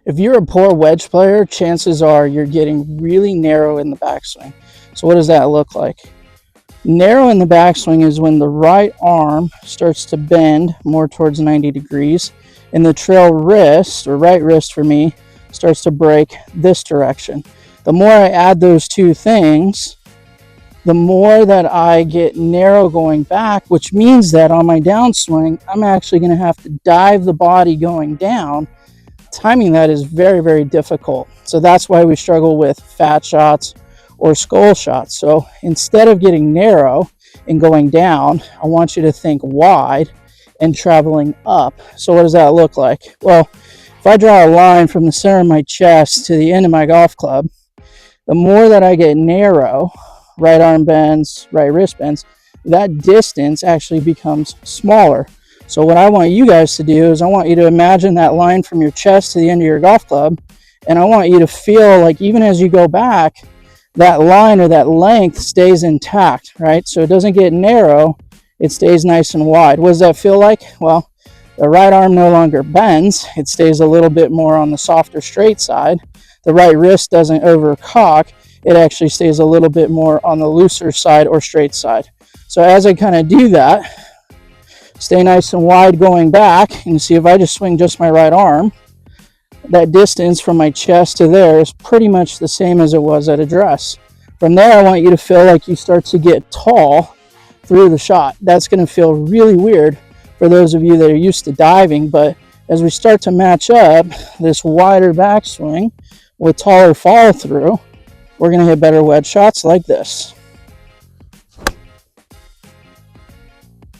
If you're a poor wedge player, chances are you're getting really narrow in the backswing. So what does that look like? Narrow in the backswing is when the right arm starts to bend more towards 90 degrees and the trail wrist, or right wrist for me, starts to break this direction. The more I add those two things, the more that I get narrow going back, which means that on my downswing, I'm actually going to have to dive the body going down. Timing that is very, very difficult. So that's why we struggle with fat shots or skull shots. So instead of getting narrow and going down, I want you to think wide and traveling up. So what does that look like? Well, if I draw a line from the center of my chest to the end of my golf club, the more that I get narrow, right arm bends, right wrist bends, that distance actually becomes smaller. So what I want you guys to do is I want you to imagine that line from your chest to the end of your golf club, and I want you to feel like even as you go back, that line or that length stays intact, right? So it doesn't get narrow, it stays nice and wide. What does that feel like? Well, the right arm no longer bends, it stays a little bit more on the softer straight side. The right wrist doesn't overcock, it actually stays a little bit more on the looser side or straight side. So as I kind of do that, stay nice and wide going back, and see if I just swing just my right arm, that distance from my chest to there is pretty much the same as it was at address. From there, I want you to feel like you start to get tall through the shot. That's going to feel really weird for those of you that are used to diving, but as we start to match up this wider backswing with taller follow through, we're going to hit better wedge shots like this.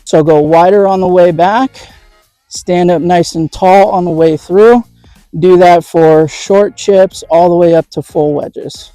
So go wider on the way back, stand up nice and tall on the way through. Do that for short chips all the way up to full wedges.